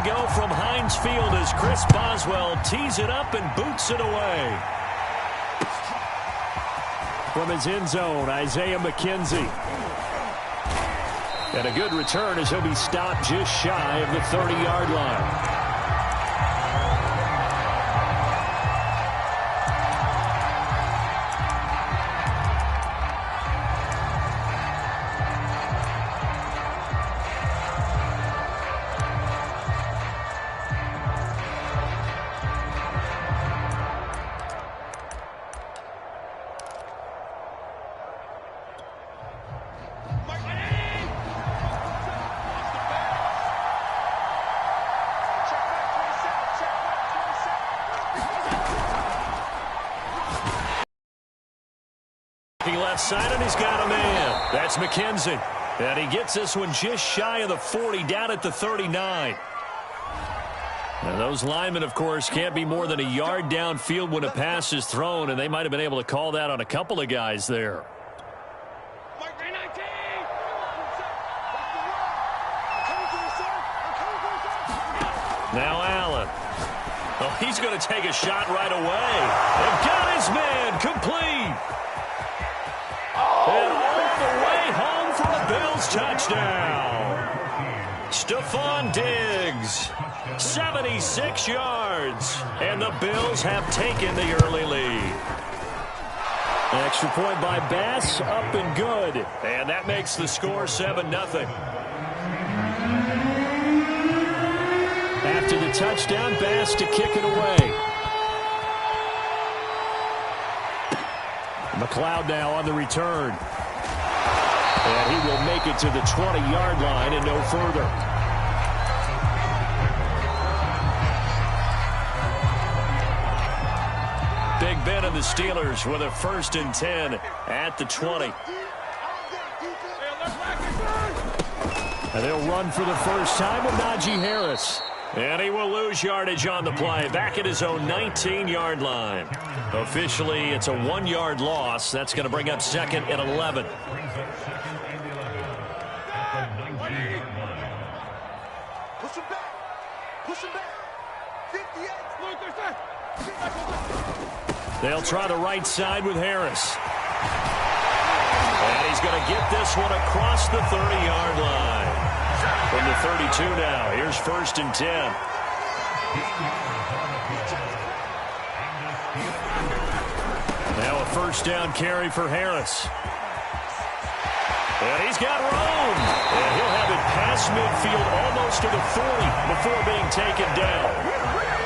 go from Heinz Field as Chris Boswell tees it up and boots it away. From his end zone, Isaiah McKenzie. And a good return as he'll be stopped just shy of the 30-yard line. Left side, and he's got a man. That's McKenzie. And he gets this one just shy of the 40, down at the 39. And those linemen, of course, can't be more than a yard downfield when a pass is thrown, and they might have been able to call that on a couple of guys there. Now Allen. Oh, he's going to take a shot right away. And got his man complete. And all the way home for the Bills touchdown. Stephon Diggs, 76 yards. And the Bills have taken the early lead. Extra point by Bass, up and good. And that makes the score 7-0. After the touchdown, Bass to kick it away. McLeod now on the return. And he will make it to the 20-yard line and no further. Big Ben and the Steelers with a 1st and 10 at the 20. And they'll run for the first time with Najee Harris. And he will lose yardage on the play, back at his own 19-yard line. Officially, it's a 1-yard loss. That's going to bring up 2nd and 11. Push him back. Push him back. 58. They'll try the right side with Harris. And he's going to get this one across the 30-yard line. From the 32 now. Here's 1st and 10. Now a 1st down carry for Harris. And he's got room. And he'll have it past midfield almost to the 40 before being taken down.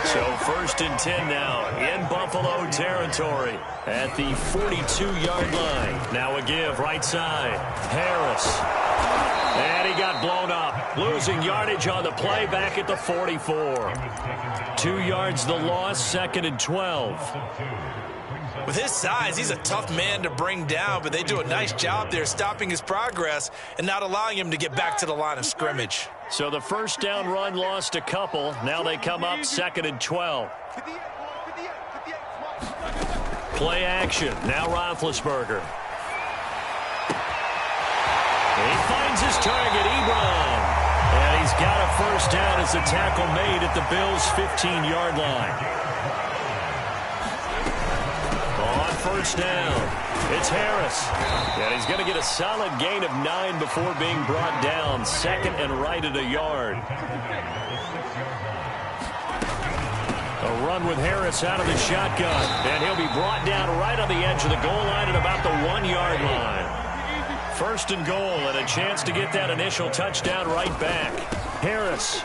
So 1st and 10 now in Buffalo territory at the 42-yard line. Now a give right side. Harris. And he got blown up. Losing yardage on the play back at the 44. 2 yards the loss, 2nd and 12. With his size, he's a tough man to bring down, but they do a nice job there stopping his progress and not allowing him to get back to the line of scrimmage. So the 1st down run lost a couple. Now they come up 2nd and 12. Play action. Now Roethlisberger. He finds his target, Ebron. And he's got a 1st down as the tackle made at the Bills' 15-yard line. On 1st down, it's Harris. And he's going to get a solid gain of 9 before being brought down. 2nd and right at a yard. A run with Harris out of the shotgun. And he'll be brought down right on the edge of the goal line at about the 1-yard line. 1st and goal and a chance to get that initial touchdown right back. Harris.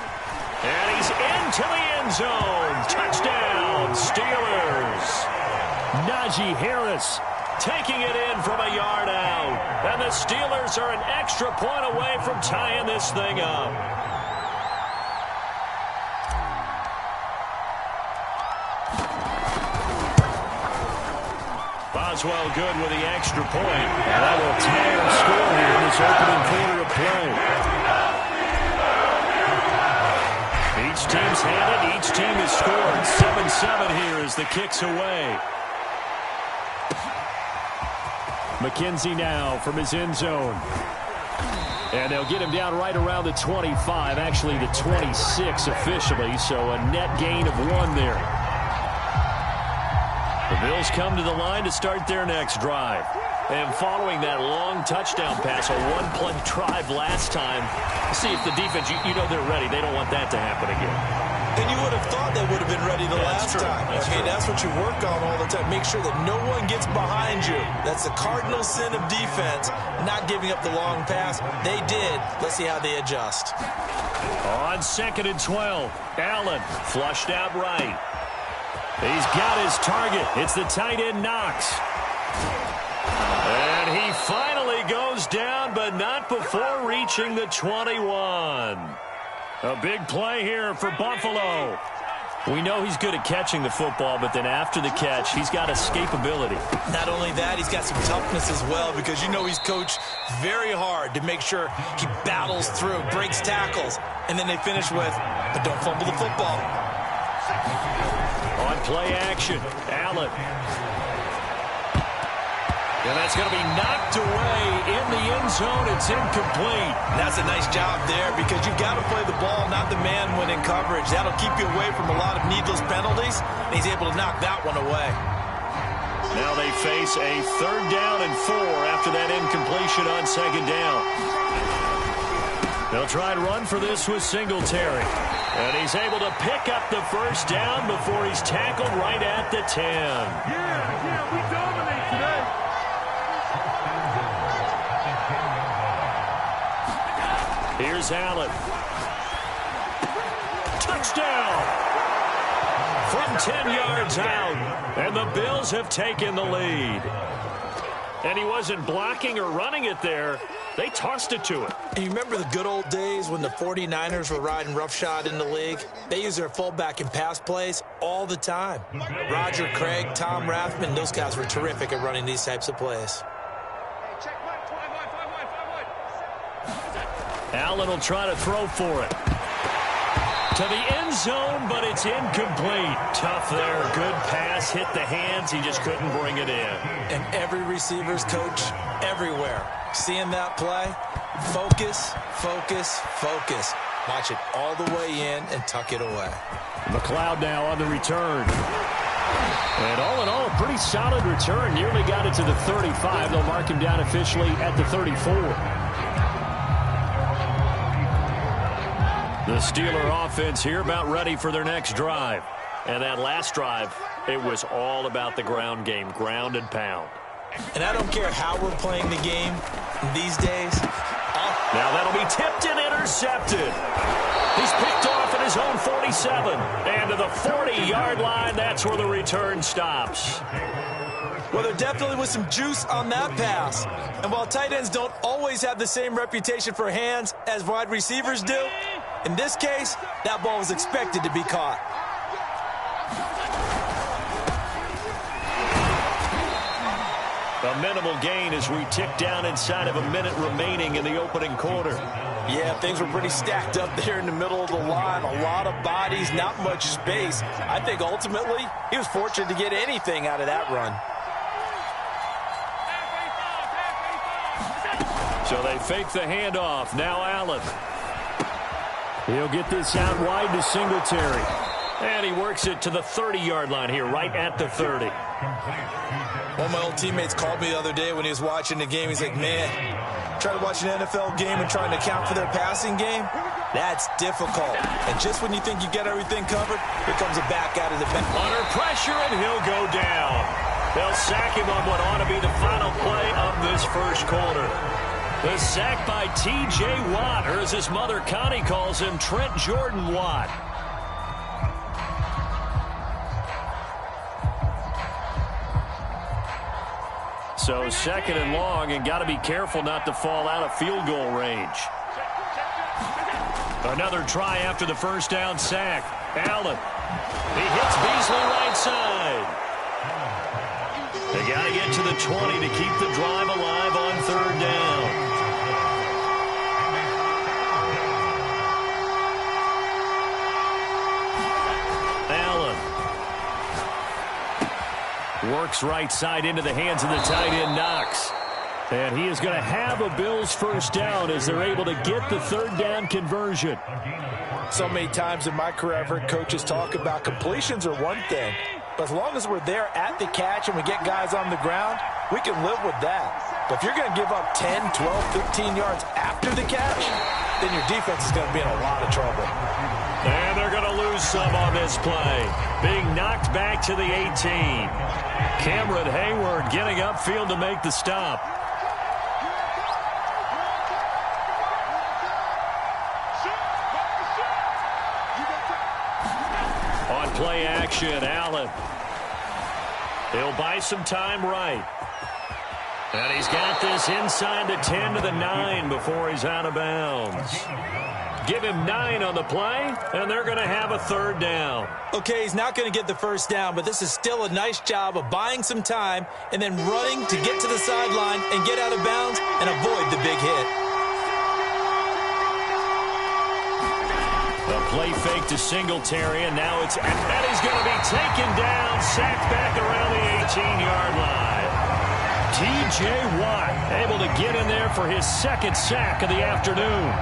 And he's into the end zone. Touchdown, Steelers. Najee Harris taking it in from a yard out. And the Steelers are an extra point away from tying this thing up. Boswell good with the extra point. And that will tie our score here in this opening quarter of play. Each team's had it. Each team has scored. 7-7 here as the kick's away. McKenzie now from his end zone. And they'll get him down right around the 25, actually the 26 officially, so a net gain of 1 there. The Bills come to the line to start their next drive. And following that long touchdown pass, a one-play drive last time, see if the defense, you know they're ready. They don't want that to happen again. And you would have thought they would have been ready the last time. That's what you work on all the time. Make sure that no one gets behind you. That's the cardinal sin of defense, not giving up the long pass. They did. Let's see how they adjust. On 2nd and 12, Allen flushed out right. He's got his target. It's the tight end Knox. And he finally goes down, but not before reaching the 21. A big play here for Buffalo. We know he's good at catching the football, but then after the catch, he's got escapability. Not only that, he's got some toughness as well, because you know he's coached very hard to make sure he battles through, breaks tackles, and then they finish with, but don't fumble the football. On play action, Allen. And that's going to be knocked away in the end zone. It's incomplete. That's a nice job there, because you've got to play the ball, not the man when in coverage. That'll keep you away from a lot of needless penalties, and he's able to knock that one away. Now they face a 3rd down and 4 after that incompletion on 2nd down. They'll try and run for this with Singletary. And he's able to pick up the 1st down before he's tackled right at the 10. Yeah, we dominate today. Here's Allen. Touchdown! From 10 yards out. And the Bills have taken the lead. And he wasn't blocking or running it there. They tossed it to him. And you remember the good old days when the 49ers were riding roughshod in the league? They used their fullback in pass plays all the time. Roger Craig, Tom Rathman, those guys were terrific at running these types of plays. Allen will try to throw for it. To the end zone, but it's incomplete. Tough there. Good pass. Hit the hands. He just couldn't bring it in. And every receiver's coach everywhere. Seeing that play, focus, focus, focus. Watch it all the way in and tuck it away. McLeod now on the return. And all in all, a pretty solid return. Nearly got it to the 35. They'll mark him down officially at the 34. The Steeler offense here about ready for their next drive. And that last drive, it was all about the ground game, ground and pound. And I don't care how we're playing the game these days. Now that'll be tipped and intercepted. He's picked off at his own 47. And to the 40-yard line, that's where the return stops. Well, there definitely was some juice on that pass. And while tight ends don't always have the same reputation for hands as wide receivers do, in this case, that ball was expected to be caught. A minimal gain as we tick down inside of a minute remaining in the opening quarter. Yeah, things were pretty stacked up there in the middle of the line. A lot of bodies, not much space. I think ultimately he was fortunate to get anything out of that run. So they fake the handoff. Now Allen. He'll get this out wide to Singletary. And he works it to the 30-yard line here, right at the 30. One of my old teammates called me the other day when he was watching the game. He's like, man, try to watch an NFL game and trying to account for their passing game? That's difficult. And just when you think you get everything covered, here comes a back out of the bench. Under pressure, and he'll go down. They'll sack him on what ought to be the final play of this first quarter. The sack by T.J. Watt, or as his mother Connie calls him, Trent Jordan Watt. So 2nd and long, and got to be careful not to fall out of field goal range. Another try after the first down sack. Allen. He hits Beasley right side. They got to get to the 20 to keep the drive alive on 3rd down. Works right side into the hands of the tight end Knox. And he is going to have a Bills first down as they're able to get the third down conversion. So many times in my career, I've heard coaches talk about completions are one thing, but as long as we're there at the catch and we get guys on the ground, we can live with that. But if you're going to give up 10, 12, 15 yards after the catch, then your defense is going to be in a lot of trouble. And they're going to lose some on this play. Being knocked back to the 18. Cameron Hayward getting upfield to make the stop. On play action, Allen. He'll buy some time right. And he's got this inside the 10 to the 9 before he's out of bounds. Give him 9 on the play, and they're going to have a third down. Okay, he's not going to get the first down, but this is still a nice job of buying some time and then running to get to the sideline and get out of bounds and avoid the big hit. The play fake to Singletary, and now it's... And he's going to be taken down, sacked back around the 18-yard line. T.J. Watt able to get in there for his second sack of the afternoon.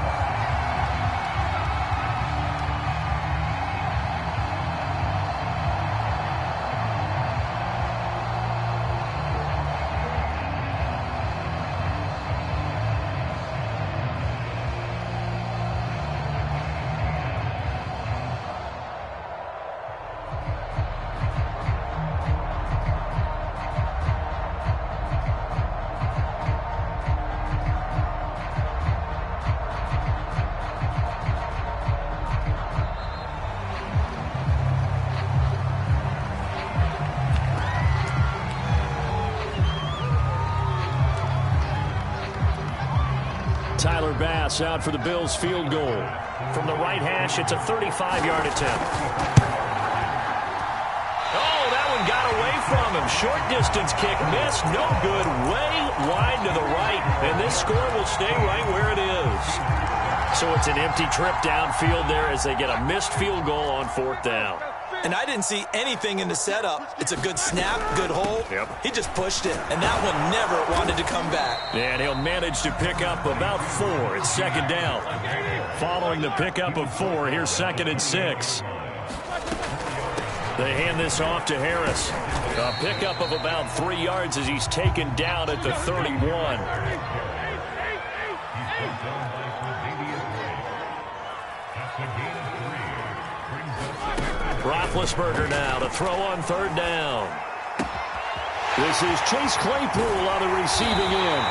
Tyler Bass out for the Bills field goal. From the right hash, it's a 35-yard attempt. Oh, that one got away from him. Short distance kick missed. No good. Way wide to the right. And this score will stay right where it is. So it's an empty trip downfield there as they get a missed field goal on fourth down. And I didn't see anything in the setup. It's a good snap, good hold. Yep. He just pushed it, and that one never wanted to come back. And he'll manage to pick up about 4. It's second down. Following the pickup of 4, here's 2nd and 6. They hand this off to Harris. A pickup of about 3 yards as he's taken down at the 31. Roethlisberger now to throw on third down. This is Chase Claypool on the receiving end.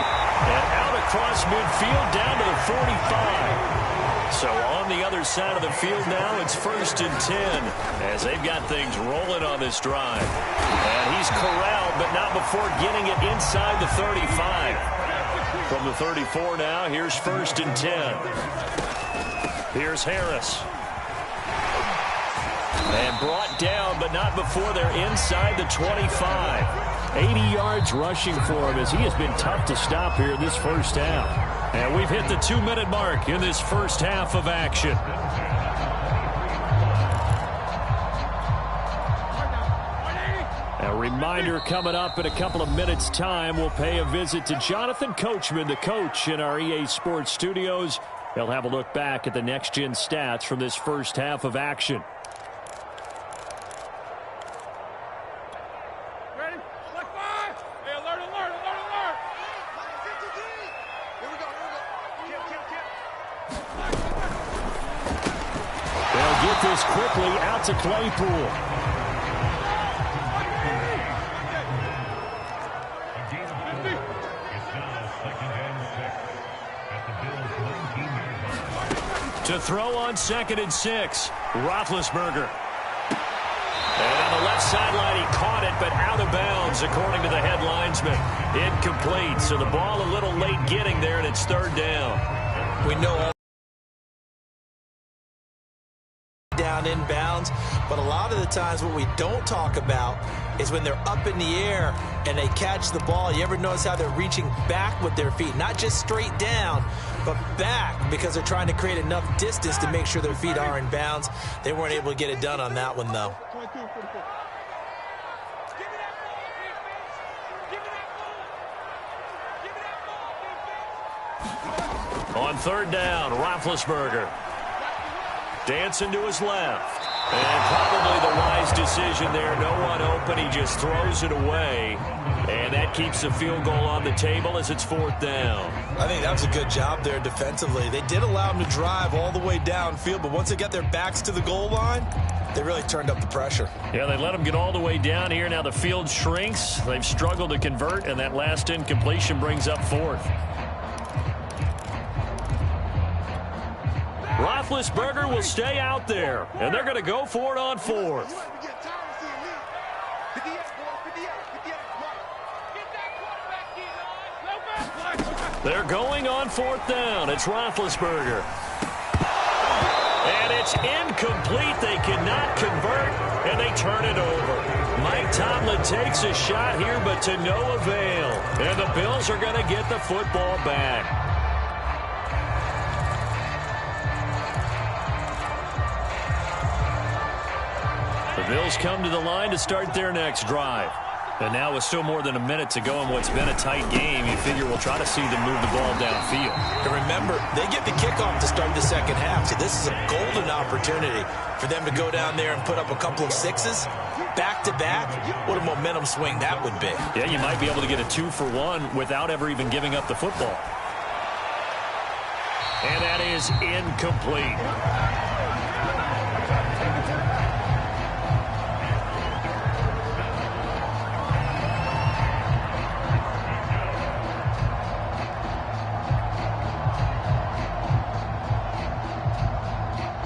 And out across midfield down to the 45. So on the other side of the field now, it's 1st and 10 as they've got things rolling on this drive. And he's corralled, but not before getting it inside the 35. From the 34 now, here's 1st and 10. Here's Harris. And brought down, but not before they're inside the 25. 80 yards rushing for him as he has been tough to stop here in this first half. And we've hit the 2-minute mark in this first half of action. A reminder coming up in a couple of minutes' time, we'll pay a visit to Jonathan Coachman, the coach in our EA Sports studios. He'll have a look back at the next-gen stats from this first half of action. This quickly out to Claypool. To throw on 2nd and 6, Roethlisberger. And on the left sideline, he caught it, but out of bounds, according to the head linesman. Incomplete, so the ball a little late getting there, and it's 3rd down. We know all down inbounds, but a lot of the times what we don't talk about is when they're up in the air and they catch the ball. You ever notice how they're reaching back with their feet, not just straight down, but back, because they're trying to create enough distance to make sure their feet are in bounds. They weren't able to get it done on that one, though. On third down, Roethlisberger. Dancing to his left. And probably the wise decision there. No one open. He just throws it away. And that keeps the field goal on the table as it's fourth down. I think that was a good job there defensively. They did allow him to drive all the way downfield, but once they got their backs to the goal line, they really turned up the pressure. Yeah, they let him get all the way down here. Now the field shrinks. They've struggled to convert, and that last incompletion brings up fourth. Roethlisberger will stay out there, and they're going to go for it on fourth. They're going on fourth down. It's Roethlisberger. And it's incomplete. They cannot convert, and they turn it over. Mike Tomlin takes a shot here, but to no avail. And the Bills are going to get the football back. The Bills come to the line to start their next drive. And now with still more than a minute to go in what's been a tight game, you figure we'll try to see them move the ball downfield. And remember, they get the kickoff to start the second half, so this is a golden opportunity for them to go down there and put up a couple of sixes back-to-back. What a momentum swing that would be. Yeah, you might be able to get a 2-for-1 without ever even giving up the football. And that is incomplete.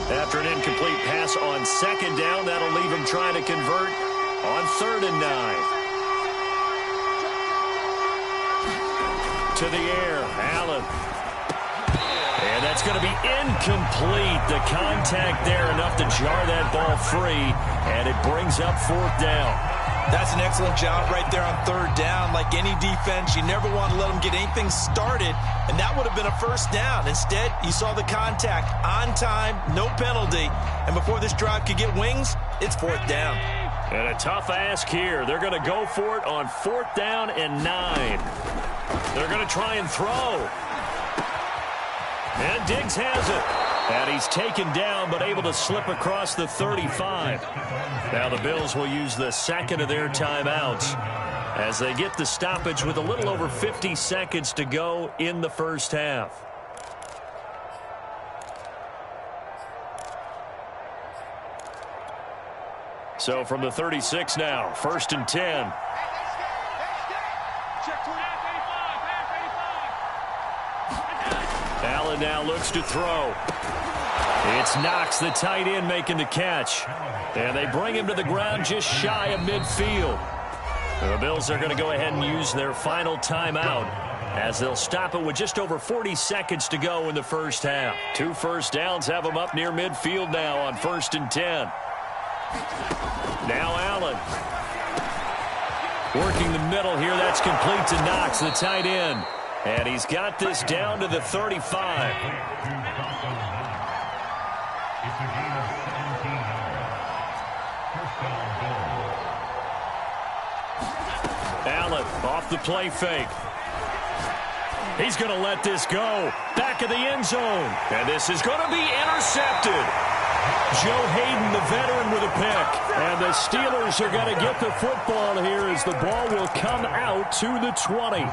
After an incomplete pass on second down, that'll leave him trying to convert on 3rd and 9. To the air, Allen. And that's going to be incomplete. The contact there enough to jar that ball free, and it brings up 4th down. That's an excellent job right there on 3rd down. Like any defense, you never want to let them get anything started, and that would have been a 1st down. Instead, you saw the contact on time, no penalty, and before this drive could get wings, it's 4th down. And a tough ask here. They're going to go for it on 4th down and 9. They're going to try and throw. And Diggs has it. And he's taken down, but able to slip across the 35. Now the Bills will use the second of their timeouts as they get the stoppage with a little over 50 seconds to go in the first half. So from the 36 now, 1st and 10. Allen now looks to throw. It's Knox, the tight end, making the catch. And they bring him to the ground just shy of midfield. The Bills are going to go ahead and use their final timeout as they'll stop it with just over 40 seconds to go in the first half. 2 first downs have them up near midfield now on 1st and 10. Now Allen. Working the middle here. That's complete to Knox, the tight end. And he's got this down to the 35. Allen off the play fake. He's going to let this go. Back of the end zone. And this is going to be intercepted. Joe Hayden, the veteran, with a pick. And the Steelers are going to get the football here as the ball will come out to the 20.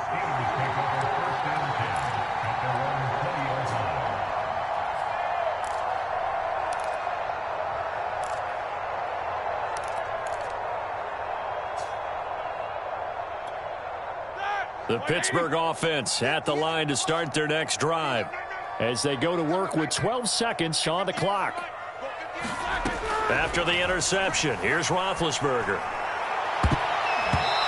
The Pittsburgh offense at the line to start their next drive as they go to work with 12 seconds on the clock. After the interception, here's Roethlisberger.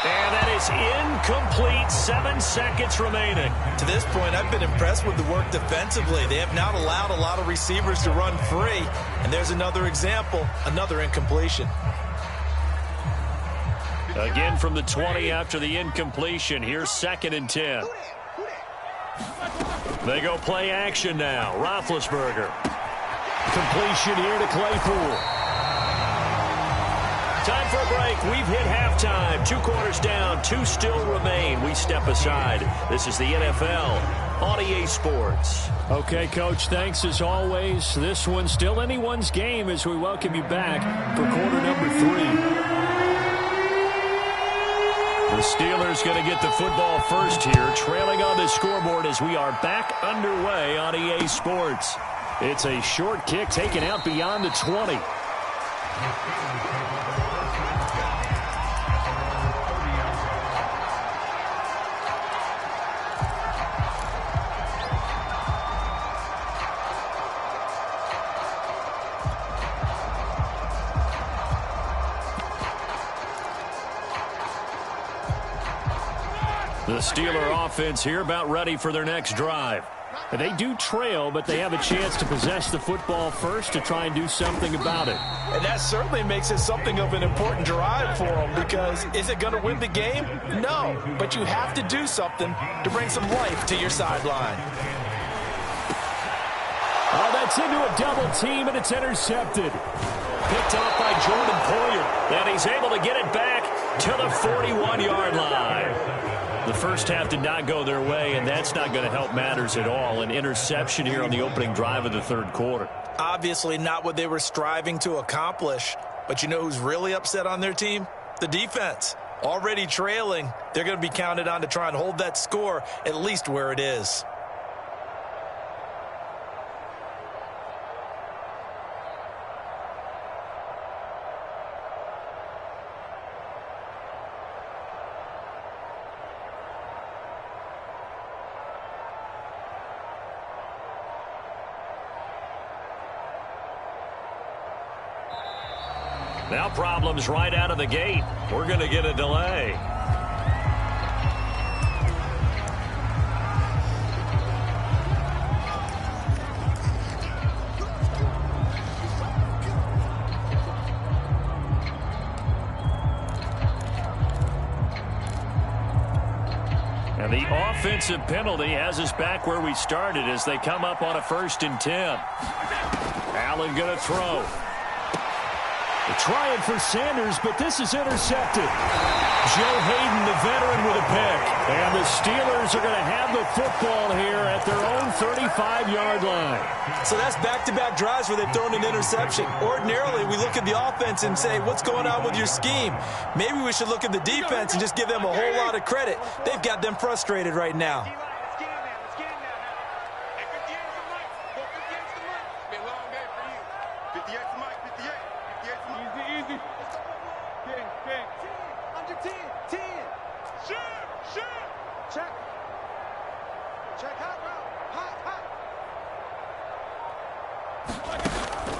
And that is incomplete. 7 seconds remaining. To this point, I've been impressed with the work defensively. They have not allowed a lot of receivers to run free. And there's another example, another incompletion. Again from the 20 after the incompletion. Here's 2nd and 10. They go play action now. Roethlisberger. Completion here to Claypool. Time for a break. We've hit halftime. 2 quarters down. 2 still remain. We step aside. This is the NFL on EA Sports. Okay, Coach, thanks as always. This one's still anyone's game as we welcome you back for quarter number 3. The Steelers going to get the football first here, trailing on the scoreboard as we are back underway on EA Sports. It's a short kick taken out beyond the 20. The Steeler offense here about ready for their next drive. They do trail, but they have a chance to possess the football first to try and do something about it. And that certainly makes it something of an important drive for them, because is it going to win the game? No, but you have to do something to bring some life to your sideline. Oh, that's into a double team, and it's intercepted. Picked off by Jordan Poyer, and he's able to get it back to the 41-yard line. The first half did not go their way, and that's not going to help matters at all. An interception here on the opening drive of the third quarter. Obviously not what they were striving to accomplish. But you know who's really upset on their team? The defense. Already trailing, they're going to be counted on to try and hold that score at least where it is. Now problems right out of the gate. We're going to get a delay. And the offensive penalty has us back where we started as they come up on a 1st and 10. Allen going to throw. They're trying for Sanders, but this is intercepted. Joe Hayden, the veteran, with a pick. And the Steelers are going to have the football here at their own 35-yard line. So that's back-to-back drives where they've thrown an interception. Ordinarily, we look at the offense and say, what's going on with your scheme? Maybe we should look at the defense and just give them a whole lot of credit. They've got them frustrated right now.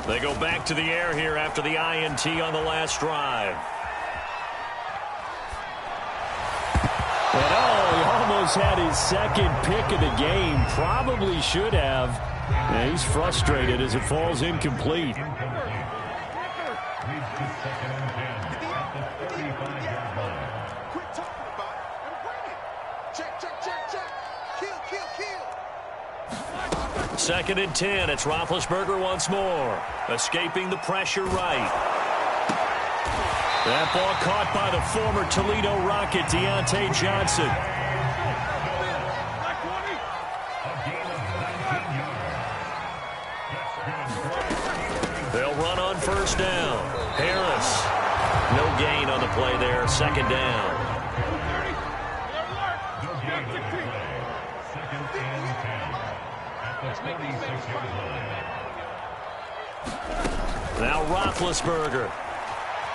They go back to the air here after the INT on the last drive. And he almost had his second pick of the game. Probably should have. And he's frustrated as it falls incomplete. Second and 10. It's Roethlisberger once more. Escaping the pressure right. That ball caught by the former Toledo Rocket, Deontay Johnson. They'll run on 1st down. Harris. No gain on the play there. 2nd down. Now Roethlisberger,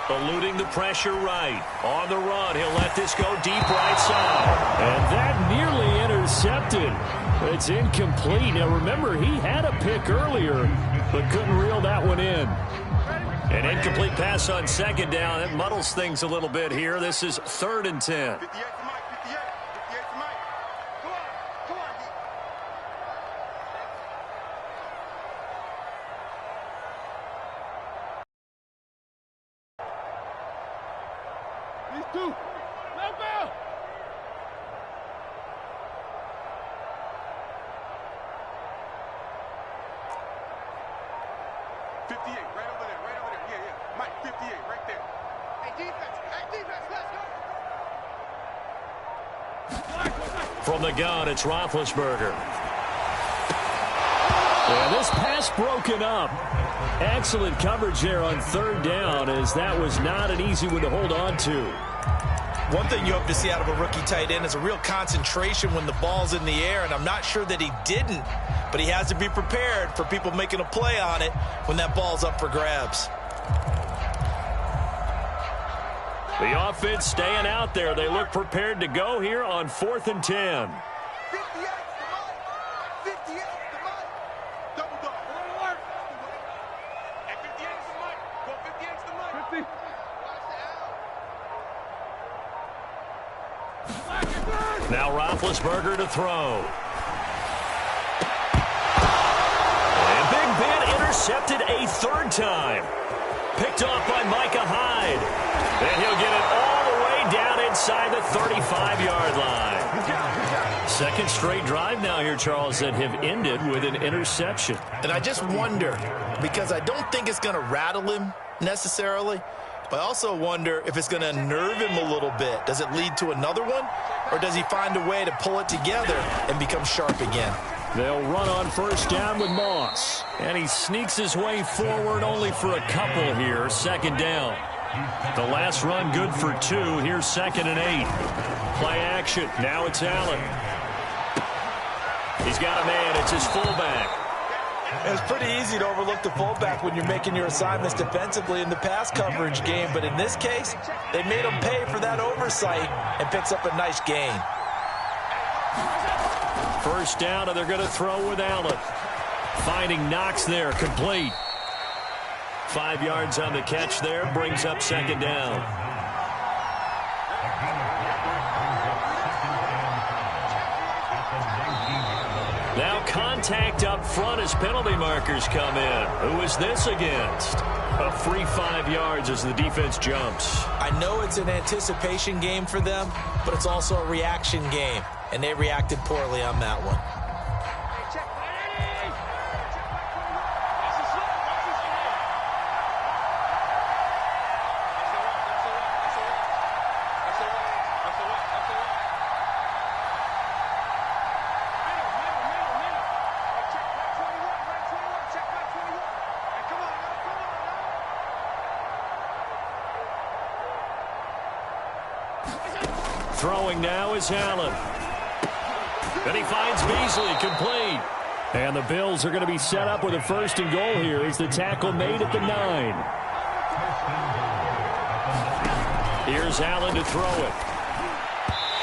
eluding the pressure right. On the run, he'll let this go deep right side. And that nearly intercepted. It's incomplete. Now remember, he had a pick earlier, but couldn't reel that one in. An incomplete pass on 2nd down. It muddles things a little bit here. This is 3rd and 10. From the gun, it's Roethlisberger. Yeah, this pass broken up. Excellent coverage there on third down, as that was not an easy one to hold on to. One thing you hope to see out of a rookie tight end is a real concentration when the ball's in the air, and I'm not sure that he didn't, but he has to be prepared for people making a play on it when that ball's up for grabs. The offense staying out there. They look prepared to go here on 4th and 10. 58 the money. Double dog. At 58 the money. Go 58 the money. 50. Now Roethlisberger to throw. And Big Ben intercepted a third time. Picked off by Micah Hyde. And he'll get it all the way down inside the 35-yard line. Second straight drive now here, Charles, that have ended with an interception. And I just wonder, because I don't think it's going to rattle him necessarily, but I also wonder if it's going to unnerve him a little bit. Does it lead to another one, or does he find a way to pull it together and become sharp again? They'll run on first down with Moss. And he sneaks his way forward only for a couple here. Second down. The last run good for 2. Here's 2nd and 8. Play action. Now it's Allen. He's got a man. It's his fullback. It's pretty easy to overlook the fullback when you're making your assignments defensively in the pass coverage game, but in this case, they made him pay for that oversight and picks up a nice gain. First down, and they're going to throw with Allen. Finding Knox there, complete. 5 yards on the catch there, brings up 2nd down. Now contact up front as penalty markers come in. Who is this against? A free 5 yards as the defense jumps. I know it's an anticipation game for them, but it's also a reaction game, and they reacted poorly on that one. Throwing now is Allen. And he finds Beasley, complete. And the Bills are going to be set up with a 1st and goal here as the tackle made at the 9. Here's Allen to throw it.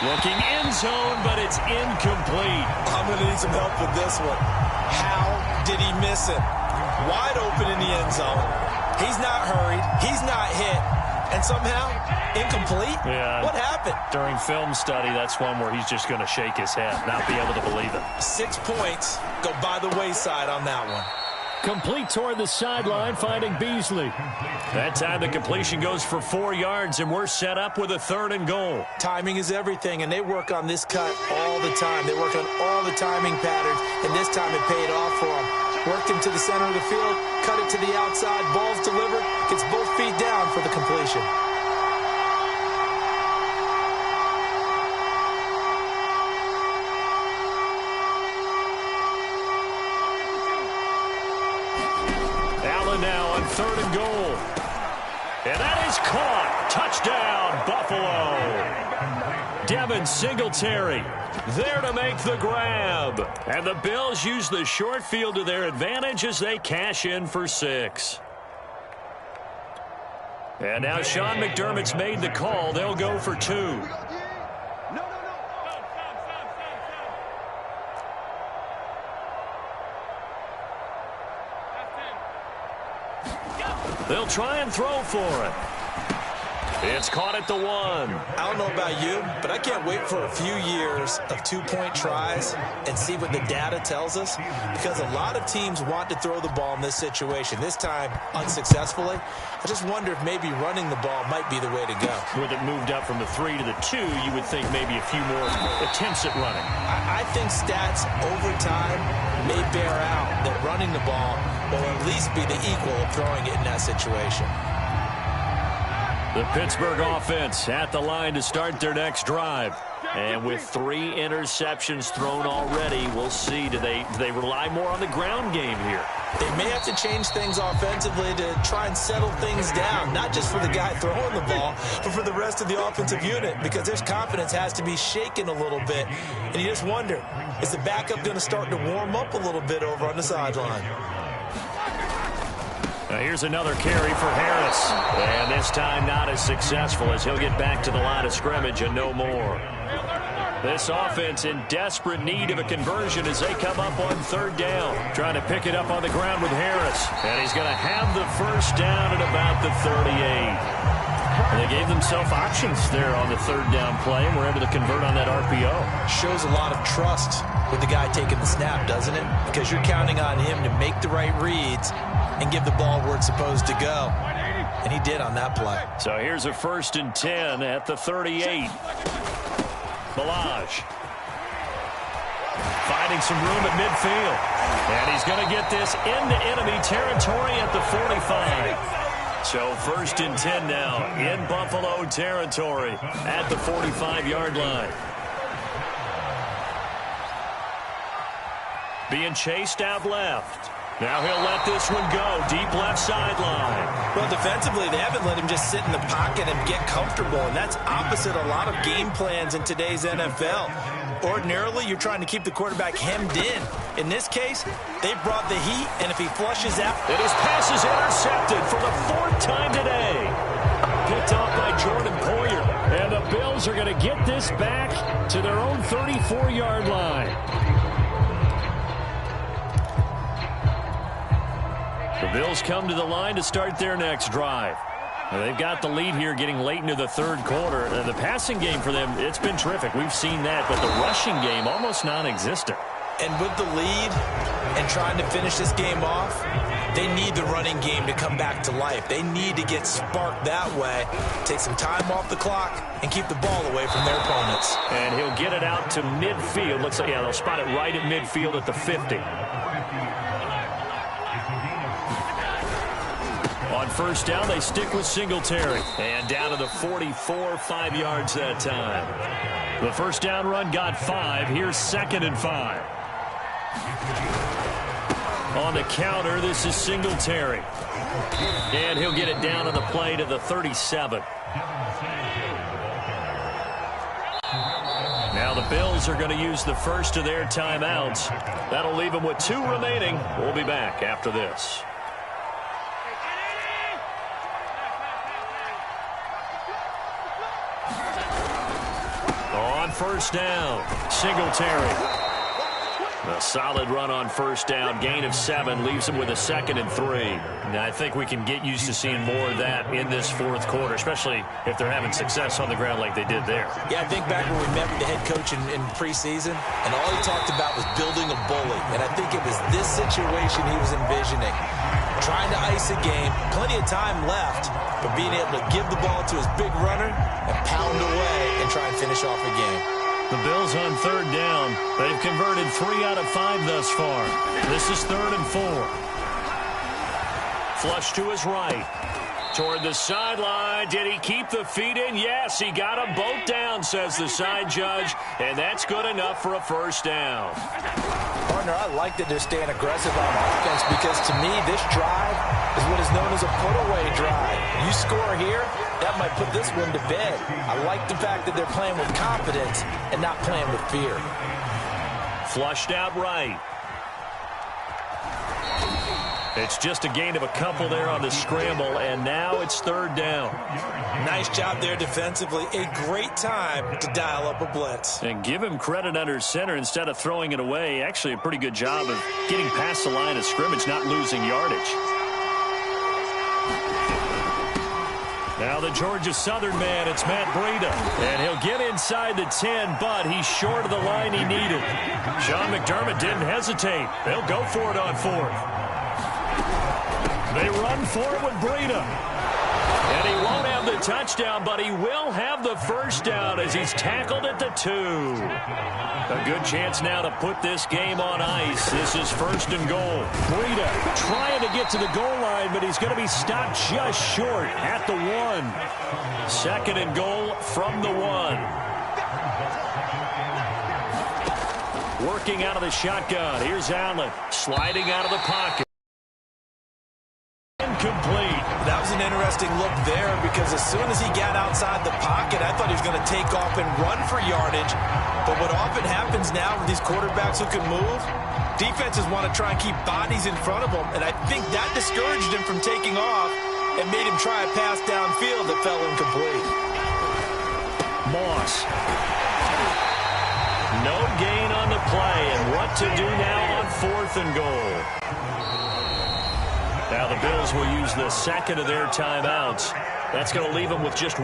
Looking end zone, but it's incomplete. I'm going to need some help with this one. How did he miss it? Wide open in the end zone. He's not hurried. He's not hit. And somehow, incomplete? Yeah. What happened? During film study, that's one where he's just going to shake his head, not be able to believe it. 6 points go by the wayside on that one. Complete toward the sideline, finding Beasley. That time the completion goes for 4 yards, and we're set up with a 3rd and goal. Timing is everything, and they work on this cut all the time. They work on all the timing patterns, and this time it paid off for them. Worked him to the center of the field, cut it to the outside, ball's delivered, gets both feet down for the completion. Allen now on 3rd and goal. And that is caught. Touchdown, Buffalo. Devin Singletary there to make the grab. And the Bills use the short field to their advantage as they cash in for 6. And now Sean McDermott's made the call. They'll go for 2. They'll try and throw for it. It's caught at the 1. I don't know about you, but I can't wait for a few years of 2-point tries and see what the data tells us, because a lot of teams want to throw the ball in this situation, this time unsuccessfully. I just wonder if maybe running the ball might be the way to go. With it moved up from the 3 to the 2, you would think maybe a few more attempts at running. I think stats over time may bear out that running the ball will at least be the equal of throwing it in that situation. The Pittsburgh offense at the line to start their next drive. And with 3 interceptions thrown already, we'll see. Do they rely more on the ground game here? They may have to change things offensively to try and settle things down, not just for the guy throwing the ball, but for the rest of the offensive unit, because their confidence has to be shaken a little bit. And you just wonder, is the backup going to start to warm up a little bit over on the sideline? Now here's another carry for Harris. And this time not as successful, as he'll get back to the line of scrimmage and no more. This offense in desperate need of a conversion as they come up on 3rd down. Trying to pick it up on the ground with Harris. And he's going to have the first down at about the 38. And they gave themselves options there on the 3rd down play and were able to convert on that RPO. Shows a lot of trust with the guy taking the snap, doesn't it? Because you're counting on him to make the right reads and give the ball where it's supposed to go. And he did on that play. So here's a 1st and 10 at the 38. Balaj finding some room at midfield. And he's going to get this into enemy territory at the 45. So 1st and 10 now in Buffalo territory at the 45-yard line. Being chased out left. Now he'll let this one go. Deep left sideline. Well, defensively, they haven't let him just sit in the pocket and get comfortable, and that's opposite a lot of game plans in today's NFL. Ordinarily, you're trying to keep the quarterback hemmed in. In this case, they brought the heat, and if he flushes out... And his pass is intercepted for the 4th time today. Picked off by Jordan Poyer. And the Bills are going to get this back to their own 34-yard line. The Bills come to the line to start their next drive. Now, they've got the lead here getting late into the 3rd quarter. The passing game for them, it's been terrific. We've seen that, but the rushing game almost non-existent. And with the lead and trying to finish this game off, they need the running game to come back to life. They need to get sparked that way, take some time off the clock, and keep the ball away from their opponents. And he'll get it out to midfield. Looks like, yeah, they'll spot it right at midfield at the 50. On 1st down, they stick with Singletary. And down to the 44, 5 yards that time. The 1st down run got 5. Here's 2nd and 5. On the counter, this is Singletary. And he'll get it down on the play to the 37. Now the Bills are going to use the first of their timeouts. That'll leave them with 2 remaining. We'll be back after this. On 1st down, Singletary. A solid run on 1st down, gain of 7, leaves him with a 2nd and 3. Now, I think we can get used to seeing more of that in this 4th quarter, especially if they're having success on the ground like they did there. Yeah, I think back when we met with the head coach in preseason, and all he talked about was building a bully. And I think it was this situation he was envisioning. Trying to ice a game, plenty of time left, but being able to give the ball to his big runner and pound away and try and finish off a game. The Bills on 3rd down. They've converted 3 out of 5 thus far. This is 3rd and 4. Flush to his right. Toward the sideline. Did he keep the feet in? Yes, he got them both down, says the side judge. And that's good enough for a 1st down. Partner, I like that they're staying aggressive on offense because to me, this drive is what is known as a put-away drive. You score here, that might put this one to bed. I like the fact that they're playing with confidence and not playing with fear. Flushed out right. It's just a gain of a couple there on the scramble, and now it's 3rd down. Nice job there defensively. A great time to dial up a blitz. And give him credit under center instead of throwing it away. Actually, a pretty good job of getting past the line of scrimmage, not losing yardage. Now the Georgia Southern man, it's Matt Breida. And he'll get inside the 10, but he's short of the line he needed. Sean McDermott didn't hesitate. They'll go for it on 4th. They run for it with Breida. And he won't have the touchdown, but he will have the 1st down as he's tackled at the 2. A good chance now to put this game on ice. This is 1st and goal. Breida trying to get to the goal line, but he's going to be stopped just short at the 1. 2nd and goal from the 1. Working out of the shotgun. Here's Allen sliding out of the pocket. Incomplete. That was an interesting look there because as soon as he got outside the pocket, I thought he was going to take off and run for yardage. But what often happens now with these quarterbacks who can move, defenses want to try and keep bodies in front of them, and I think that discouraged him from taking off and made him try a pass downfield that fell incomplete. Moss. No gain on the play, and what to do now on 4th and goal. Now the Bills will use the second of their timeouts. That's going to leave them with just